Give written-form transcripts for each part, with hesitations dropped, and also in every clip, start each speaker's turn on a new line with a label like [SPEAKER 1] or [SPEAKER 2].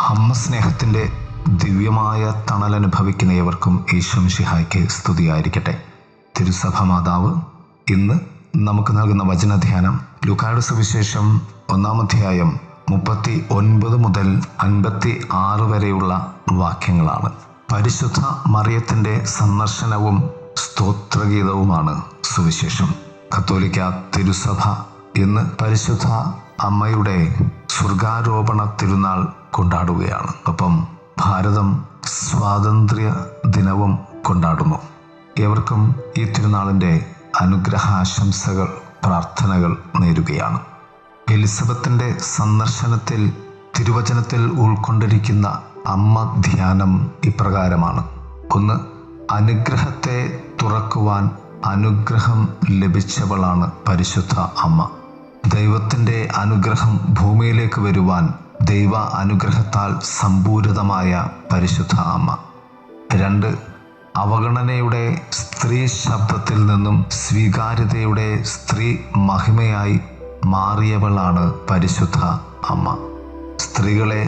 [SPEAKER 1] അമ്മ സ്നേഹത്തിൻ്റെ ദിവ്യമായ തണലനുഭവിക്കുന്ന ഏവർക്കും ഈശോ മിശിഹായ്ക്ക് സ്തുതിയായിരിക്കട്ടെ. തിരുസഭ മാതാവ് ഇന്ന് നമുക്ക് നൽകുന്ന വചനധ്യാനം ലൂക്കായുടെ സുവിശേഷം 1-ാം അധ്യായം 39 മുതൽ 56 വരെയുള്ള വാക്യങ്ങളാണ്. പരിശുദ്ധ മറിയത്തിൻ്റെ സന്ദർശനവും സ്തോത്രഗീതവുമാണ് സുവിശേഷം. കത്തോലിക്ക തിരുസഭ ഇന്ന് പരിശുദ്ധ അമ്മയുടെ സ്വർഗാരോപണ തിരുനാൾ കൊണ്ടാടുകയാണ്. ഒപ്പം ഭാരതം സ്വാതന്ത്ര്യ ദിനവും കൊണ്ടാടുന്നു. ഏവർക്കും ഈ തിരുനാളിൻ്റെ അനുഗ്രഹാശംസകൾ, പ്രാർത്ഥനകൾ നേരുകയാണ്. എലിസബത്തിൻ്റെ സന്ദർശനത്തിൽ തിരുവചനത്തിൽ ഉൾക്കൊണ്ടിരിക്കുന്ന അമ്മ ധ്യാനം ഇപ്രകാരമാണ്. 1. അനുഗ്രഹത്തെ തുറക്കുവാൻ അനുഗ്രഹം ലഭിച്ചവളാണ് പരിശുദ്ധ അമ്മ. ദൈവത്തിൻ്റെ അനുഗ്രഹം ഭൂമിയിലേക്ക് വരുവാൻ ദൈവ അനുഗ്രഹത്താൽ സമ്പൂരിതമായ പരിശുദ്ധ അമ്മ. 2. അവഗണനയുടെ സ്ത്രീ ശബ്ദത്തിൽ നിന്നും സ്വീകാര്യതയുടെ സ്ത്രീ മഹിമയായി മാറിയവളാണ് പരിശുദ്ധ അമ്മ. സ്ത്രീകളെ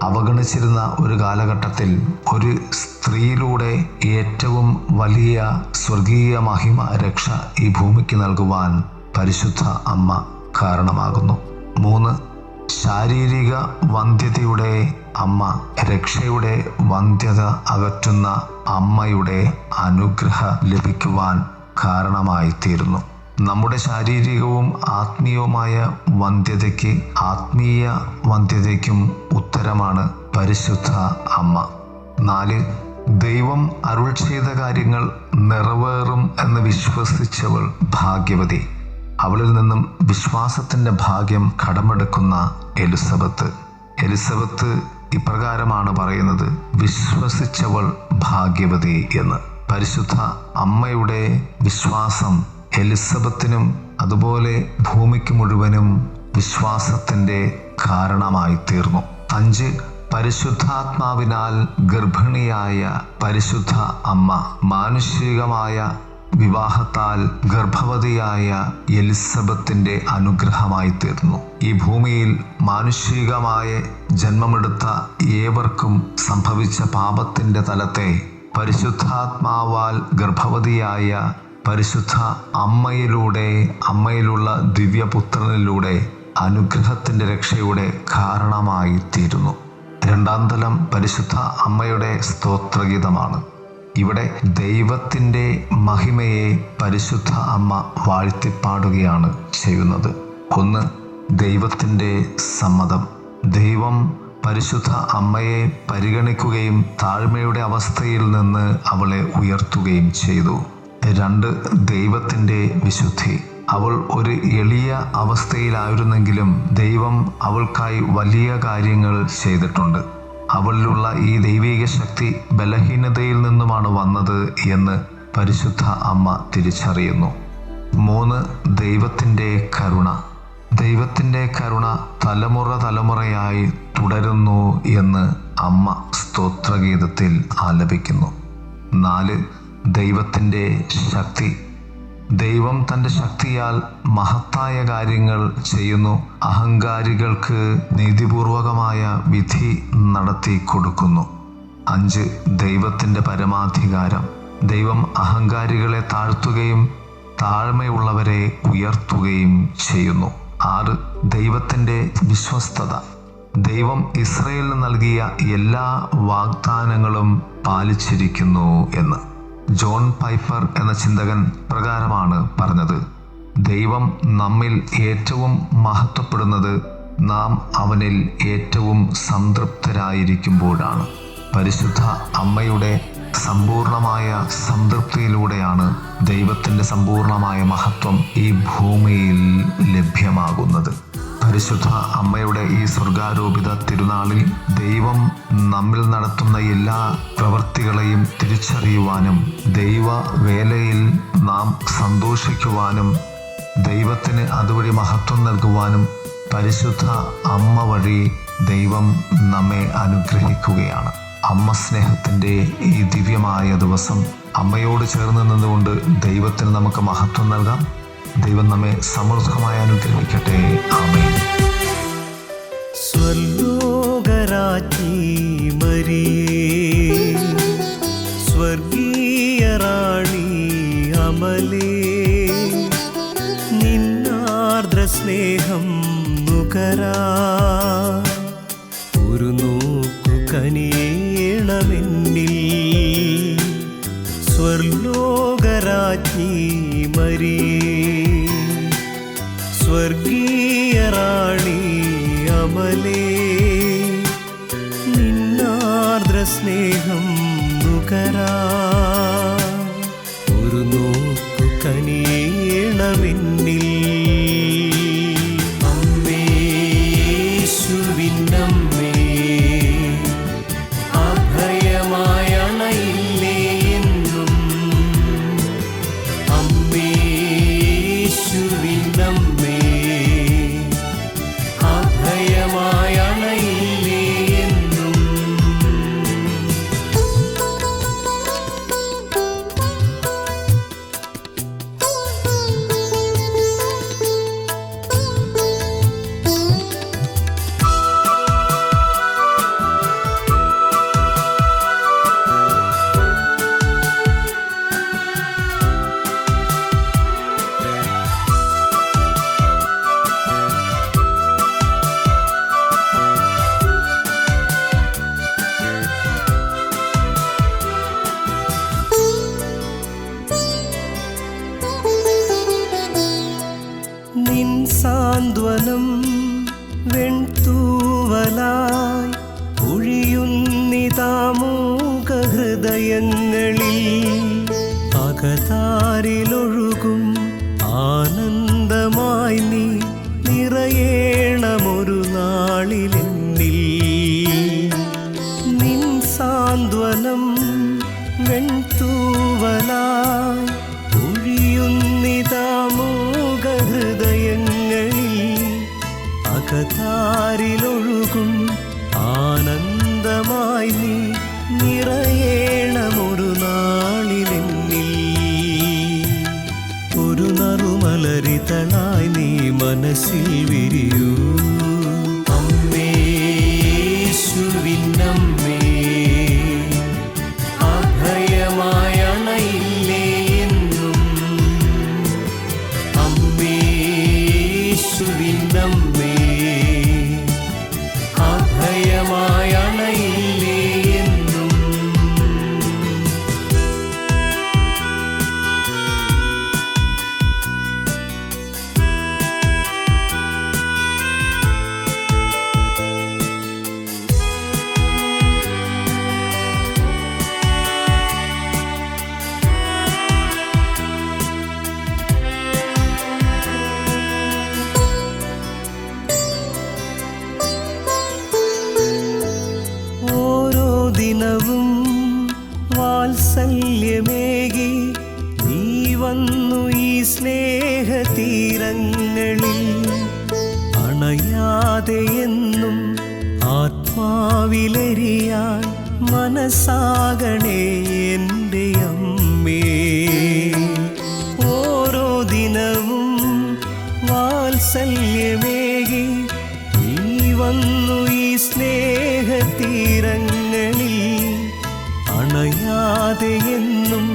[SPEAKER 1] അവഗണിച്ചിരുന്ന ഒരു കാലഘട്ടത്തിൽ ഒരു സ്ത്രീയിലൂടെ ഏറ്റവും വലിയ സ്വർഗീയ മഹിമ രക്ഷ ഈ ഭൂമിക്ക് നൽകുവാൻ പരിശുദ്ധ അമ്മ കാരണമാകുന്നു. 3. ശാരീരിക വന്ധ്യതയുടെ അമ്മ രക്ഷയുടെ വന്ധ്യത അകറ്റുന്ന അമ്മയുടെ അനുഗ്രഹം ലഭിക്കുവാൻ കാരണമായി തീരുന്നു. നമ്മുടെ ശാരീരികവും ആത്മീയവുമായ വന്ധ്യതയ്ക്ക് ആത്മീയ വന്ധ്യതയ്ക്കും ഉത്തരമാണ് പരിശുദ്ധ അമ്മ. 4. ദൈവം അരുൾ ചെയ്ത കാര്യങ്ങൾ നിറവേറും എന്ന് വിശ്വസിച്ചവൾ ഭാഗ്യവതി. അവളിൽ നിന്നും വിശ്വാസത്തിൻ്റെ ഭാഗ്യം കടമെടുക്കുന്ന എലിസബത്ത് ഇപ്രകാരമാണ് പറയുന്നത്: വിശ്വസിച്ചവൾ ഭാഗ്യവതി എന്ന്. പരിശുദ്ധ അമ്മയുടെ വിശ്വാസം എലിസബത്തിനും അതുപോലെ ഭൂമിക്ക് മുഴുവനും വിശ്വാസത്തിൻ്റെ കാരണമായി തീർന്നു. 5. പരിശുദ്ധാത്മാവിനാൽ ഗർഭിണിയായ പരിശുദ്ധ അമ്മ മാനുഷികമായ വിവാഹത്താൽ ഗർഭവതിയായ എലിസബത്തിൻ്റെ അനുഗ്രഹമായി തീർന്നു. ഈ ഭൂമിയിൽ മാനുഷികമായ ജന്മമെടുത്ത ഏവർക്കും സംഭവിച്ച പാപത്തിൻ്റെ തലത്തെ പരിശുദ്ധാത്മാവാൽ ഗർഭവതിയായ പരിശുദ്ധ അമ്മയിലുള്ള ദിവ്യപുത്രനിലൂടെ അനുഗ്രഹത്തിൻ്റെ രക്ഷയുടെ കാരണമായി തീരുന്നു. 2-ാം തലം പരിശുദ്ധ അമ്മയുടെ സ്തോത്രഗീതമാണ്. ഇവിടെ ദൈവത്തിൻ്റെ മഹിമയെ പരിശുദ്ധ അമ്മ വാഴ്ത്തിപ്പാടുകയാണ് ചെയ്യുന്നത്. 1. ദൈവത്തിൻ്റെ സമ്മതം. ദൈവം പരിശുദ്ധ അമ്മയെ പരിഗണിക്കുകയും താഴ്മയുടെ അവസ്ഥയിൽ നിന്ന് അവളെ ഉയർത്തുകയും ചെയ്തു. 2. ദൈവത്തിൻ്റെ വിശുദ്ധി. അവൾ ഒരു എളിയ അവസ്ഥയിലായിരുന്നെങ്കിലും ദൈവം അവൾക്കായി വലിയ കാര്യങ്ങൾ ചെയ്തിട്ടുണ്ട്. അവളിലുള്ള ഈ ദൈവിക ശക്തി ബലഹീനതയിൽ നിന്നുമാണ് വന്നത് എന്ന് പരിശുദ്ധ അമ്മ തിരിച്ചറിയുന്നു. 3. ദൈവത്തിൻ്റെ കരുണ. ദൈവത്തിൻ്റെ കരുണ തലമുറയായി തുടരുന്നു എന്ന് അമ്മ സ്തോത്രഗീതത്തിൽ ആലപിക്കുന്നു. 4. ദൈവത്തിൻ്റെ ശക്തി. ദൈവം തൻ്റെ ശക്തിയാൽ മഹത്തായ കാര്യങ്ങൾ ചെയ്യുന്നു. അഹങ്കാരികൾക്ക് നീതിപൂർവകമായ വിധി നടത്തി കൊടുക്കുന്നു. 5. ദൈവത്തിൻ്റെ പരമാധികാരം. ദൈവം അഹങ്കാരികളെ താഴ്ത്തുകയും താഴ്മയുള്ളവരെ ഉയർത്തുകയും ചെയ്യുന്നു. 6. ദൈവത്തിൻ്റെ വിശ്വസ്തത. ദൈവം ഇസ്രായേലിന് നൽകിയ എല്ലാ വാഗ്ദാനങ്ങളും പാലിച്ചിരിക്കുന്നു എന്ന് ജോൺ പൈപ്പർ എന്ന ചിന്തകൻ പ്രകാരമാണ് പറഞ്ഞത്: ദൈവം നമ്മിൽ ഏറ്റവും മഹത്വപ്പെടുന്നത് നാം അവനിൽ ഏറ്റവും സംതൃപ്തരായിരിക്കുമ്പോഴാണ്. പരിശുദ്ധ അമ്മയുടെ സമ്പൂർണമായ സംതൃപ്തിയിലൂടെയാണ് ദൈവത്തിൻ്റെ സമ്പൂർണമായ മഹത്വം ഈ ഭൂമിയിൽ ലഭ്യമാകുന്നത്. പരിശുദ്ധ അമ്മയുടെ ഈ സ്വർഗാരോപിത തിരുനാളിൽ ദൈവം നമ്മിൽ നടത്തുന്ന എല്ലാ പ്രവൃത്തികളെയും തിരിച്ചറിയുവാനും ദൈവവേലയിൽ നാം സന്തോഷിക്കുവാനും ദൈവത്തിന് അതുവഴി മഹത്വം നൽകുവാനും പരിശുദ്ധ അമ്മ വഴി ദൈവം നമ്മെ അനുഗ്രഹിക്കുകയാണ്. അമ്മ സ്നേഹത്തിൻ്റെ ഈ ദിവ്യമായ ദിവസം അമ്മയോട് ചേർന്ന് നിന്നുകൊണ്ട് ദൈവത്തിന് നമുക്ക് മഹത്വം നൽകാം. ദൈവം നമ്മെ സമൃദ്ധമായി അനുഗ്രഹിക്കട്ടെ. ആമേൻ.
[SPEAKER 2] സ്വർലോകരാജ്ഞി മരിയേ, സ്വർഗീയ റാണി അമലേ, നിന്നാർദ്ര സ്നേഹം നുകരാ ഒരു നോക്കു കനിയേണമെന്നിൽ. സ്വർലോകരാജ്ഞി മരിയേ, സ്വർഗീയ റാണി അമലേ, നിന്നാർദ്ര സ്നേഹം നുകരാ ഒരു നോക്കു കനിയേണമെന്നിൽ. അമ്മേ, യേശുവിനമ്മേ, അഭയമായി അണയില്ലേ എന്നും. അമ്മേ, യേശുവിനമ്മേ, അഭയമായി അണയില്ലേ എന്നും. നിൻ സാന്ത്വനം വെൺതൂവലായി ഒഴിയുന്നിതാമൂക ഹൃദയങ്ങളിൽ. അകതാരിലൊഴുകും ആനന്ദമായി നീ നിറയേണമൊരു നാളിലെന്നിൽ. നിൻ സാന്ത്വനം വെൺതൂവലായി ഒഴിയുന്നിതാമൂക ഹൃദയങ്ങളിൽ. അകതാരിലൊഴുകും ആനന്ദമായി നീ നിറയേണമൊരു നാളിലെന്നിൽ. ഒരു നറുമലരിതളായി നീ മനസ്സിൽ വിരിയൂ. അമ്മേ, യേശുവിനമ്മേ, അഭയമായി അണയില്ലേ എന്നും. അമ്മേ, യേശുവിനമ്മേ, അഭയമായി അണയില്ലേ എന്നും. ഓരോ ദിനവും വാത്സല്യമേകി നീ വന്നു ഈ സ്നേഹതീരങ്ങളിൽ. അണയാതെ എന്നും ആത്മാവിലെരിയാൻ മനസ്സാകണേ എൻ്റെ അമ്മേ. ഓരോ ദിനവും വാത്സല്യമേകി നീ വന്നു ഈ സ്നേഹതീരങ്ങളിൽ. അണയാതെ എന്നും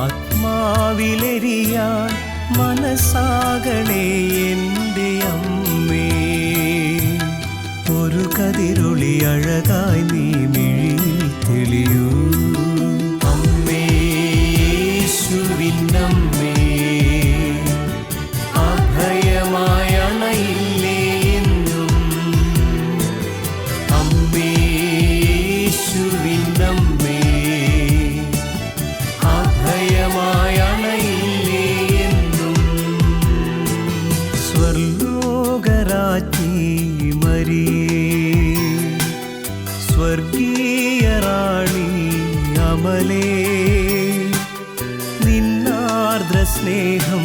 [SPEAKER 2] ആത്മാവിലെരിയാൻ മനസ്സാകണേ എൻ്റെ അമ്മേ. ഒരു കതിരൊളി അഴകായി നീ മിഴിയിൽ തെളിയൂ. അമ്മേ, യേശുവിനമ്മേ, അഭയമായി അണയില്ലേ എന്നും. അമ്മേ, യേശുവിനമ്മേ, അഭയമായി അണയില്ലേ എന്നും. സ്വർലോകരാജ്ഞി മരിയേ, സ്വർഗീയ റാണി അമലേ, നിന്നാർദ്ര സ്നേഹം